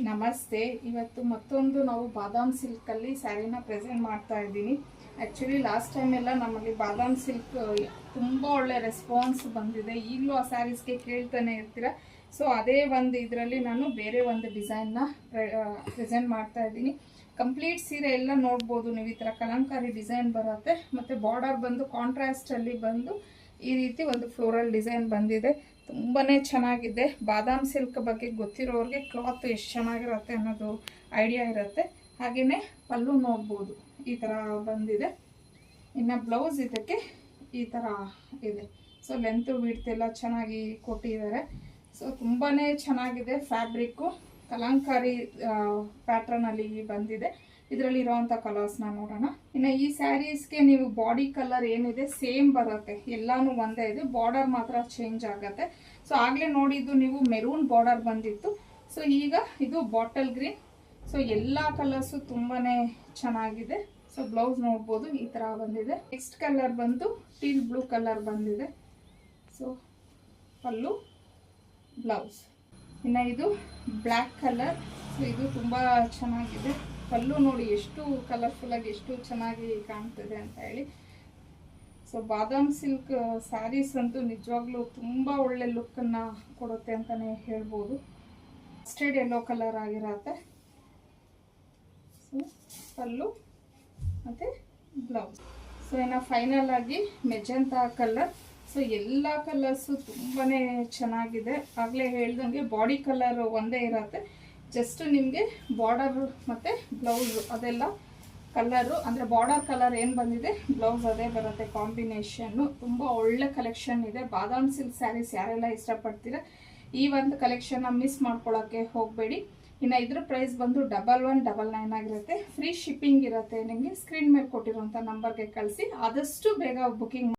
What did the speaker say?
ನಮಸ್ತೆ. ಇವತ್ತು ಮತ್ತೊಂದು ನಾವು ಬಾದಾಮ್ ಸಿಲ್ಕಲ್ಲಿ ಸ್ಯಾರಿನ ಪ್ರೆಸೆಂಟ್ ಮಾಡ್ತಾ ಇದ್ದೀನಿ. ಆ್ಯಕ್ಚುಲಿ ಲಾಸ್ಟ್ ಟೈಮ್ ಎಲ್ಲ ನಮ್ಮಲ್ಲಿ ಬಾದಾಮ್ ಸಿಲ್ಕ್ ತುಂಬ ಒಳ್ಳೆ ರೆಸ್ಪಾನ್ಸ್ ಬಂದಿದೆ. ಈಗಲೂ ಆ ಸ್ಯಾರೀಸ್ಗೆ ಕೇಳ್ತಾನೆ ಇರ್ತೀರ. ಸೊ ಅದೇ ಒಂದು ಇದರಲ್ಲಿ ನಾನು ಬೇರೆ ಒಂದು ಡಿಸೈನ್ನ ಪ್ರೆಸೆಂಟ್ ಮಾಡ್ತಾ ಇದ್ದೀನಿ. ಕಂಪ್ಲೀಟ್ ಸೀರೆ ಎಲ್ಲ ನೋಡ್ಬೋದು ನೀವು. ಈ ಥರ ಕಲಂಕಾರಿ ಡಿಸೈನ್ ಬರುತ್ತೆ ಮತ್ತು ಬಾರ್ಡರ್ ಬಂದು ಕಾಂಟ್ರಾಸ್ಟಲ್ಲಿ ಬಂದು ಈ ರೀತಿ ಒಂದು ಫ್ಲೋರಲ್ ಡಿಸೈನ್ ಬಂದಿದೆ. ತುಂಬಾ ಚೆನ್ನಾಗಿದೆ. ಬಾದಾಮ್ ಸಿಲ್ಕ್ ಬಗ್ಗೆ ಗೊತ್ತಿರೋರಿಗೆ ಕ್ಲಾತ್ ಎಷ್ಟು ಚೆನ್ನಾಗಿರುತ್ತೆ ಅನ್ನೋದು ಐಡಿಯಾ ಇರುತ್ತೆ. ಹಾಗೆಯೇ ಪಲ್ಲು ನೋಡ್ಬೋದು ಈ ಥರ ಬಂದಿದೆ. ಇನ್ನು ಬ್ಲೌಸ್ ಇದಕ್ಕೆ ಈ ಥರ ಇದೆ. ಸೊ ಲೆಂತು ವಿಡ್ತ್ ಎಲ್ಲ ಚೆನ್ನಾಗಿ ಕೊಟ್ಟಿದ್ದಾರೆ. ಸೊ ತುಂಬಾ ಚೆನ್ನಾಗಿದೆ. ಫ್ಯಾಬ್ರಿಕ್ಕು ಕಲಂಕಾರಿ ಪ್ಯಾಟ್ರನಲ್ಲಿ ಬಂದಿದೆ. ಇದರಲ್ಲಿ ಇರೋವಂಥ ಕಲರ್ಸ್ನ ನೋಡೋಣ. ಇನ್ನು ಈ ಸ್ಯಾರೀಸ್ಗೆ ನೀವು ಬಾಡಿ ಕಲರ್ ಏನಿದೆ ಸೇಮ್ ಬರುತ್ತೆ, ಎಲ್ಲಾನು ಒಂದೇ ಇದೆ. ಬಾರ್ಡರ್ ಮಾತ್ರ ಚೇಂಜ್ ಆಗುತ್ತೆ. ಸೊ ಆಗಲೇ ನೋಡಿದ್ದು ನೀವು ಮೆರೂನ್ ಬಾರ್ಡರ್ ಬಂದಿತ್ತು. ಸೊ ಈಗ ಇದು ಬಾಟಲ್ ಗ್ರೀನ್. ಸೊ ಎಲ್ಲ ಕಲರ್ಸು ತುಂಬಾ ಚೆನ್ನಾಗಿದೆ. ಸೊ ಬ್ಲೌಸ್ ನೋಡ್ಬೋದು ಈ ಥರ ಬಂದಿದೆ. ನೆಕ್ಸ್ಟ್ ಕಲರ್ ಬಂದು ಟೀಲ್ ಬ್ಲೂ ಕಲರ್ ಬಂದಿದೆ. ಸೊ ಪಲ್ಲು, ಬ್ಲೌಸ್. ಇನ್ನು ಇದು ಬ್ಲ್ಯಾಕ್ ಕಲರ್. ಸೊ ಇದು ತುಂಬ ಚೆನ್ನಾಗಿದೆ. ಪಲ್ಲು ನೋಡಿ ಎಷ್ಟು ಕಲರ್ಫುಲ್ಲಾಗಿ ಎಷ್ಟು ಚೆನ್ನಾಗಿ ಕಾಣ್ತಿದೆ ಅಂತ ಹೇಳಿ. ಸೊ ಬಾದಾಮ್ ಸಿಲ್ಕ್ ಸ್ಯಾರೀಸ್ ಅಂತೂ ನಿಜವಾಗ್ಲೂ ತುಂಬ ಒಳ್ಳೆ ಲುಕ್ಕನ್ನು ಕೊಡುತ್ತೆ ಅಂತಲೇ ಹೇಳ್ಬೋದು. ಮಸ್ಟರ್ಡ್ ಯೆಲ್ಲೋ ಕಲರ್ ಆಗಿರತ್ತೆ. ಸೊ ಪಲ್ಲು ಮತ್ತು ಬ್ಲೌಸ್. ಸೊ ಇನ್ನು ಫೈನಲ್ ಆಗಿ ಮೆಜೆಂಟಾ ಕಲರ್. ಸೊ ಎಲ್ಲ ಕಲರ್ಸು ತುಂಬಾ ಚೆನ್ನಾಗಿದೆ. ಆಗಲೇ ಹೇಳ್ದಂಗೆ ಬಾಡಿ ಕಲರ್ ಒಂದೇ ಇರತ್ತೆ. ಜಸ್ಟ್ ನಿಮಗೆ ಬಾರ್ಡರ್ ಮತ್ತು ಬ್ಲೌಸ್ ಅದೆಲ್ಲ ಕಲರು, ಅಂದರೆ ಬಾರ್ಡರ್ ಕಲರ್ ಏನು ಬಂದಿದೆ ಬ್ಲೌಸ್ ಅದೇ ಬರುತ್ತೆ ಕಾಂಬಿನೇಷನ್ನು. ತುಂಬ ಒಳ್ಳೆ ಕಲೆಕ್ಷನ್ ಇದೆ. ಬಾದಾಮ್ ಸಿಲ್ಕ್ ಸ್ಯಾರೀಸ್ ಯಾರೆಲ್ಲ ಇಷ್ಟಪಡ್ತೀರ ಈ ಒಂದು ಕಲೆಕ್ಷನ್ನ ಮಿಸ್ ಮಾಡ್ಕೊಳ್ಳೋಕ್ಕೆ ಹೋಗಬೇಡಿ. ಇನ್ನು ಇದ್ರ ಪ್ರೈಸ್ ಬಂದು 1199 ಆಗಿರುತ್ತೆ. ಫ್ರೀ ಶಿಪ್ಪಿಂಗ್ ಇರುತ್ತೆ. ನಿಮಗೆ ಸ್ಕ್ರೀನ್ ಮೇಲೆ ಕೊಟ್ಟಿರುವಂಥ ನಂಬರ್ಗೆ ಕಳಿಸಿ ಆದಷ್ಟು ಬೇಗ ಬುಕಿಂಗ್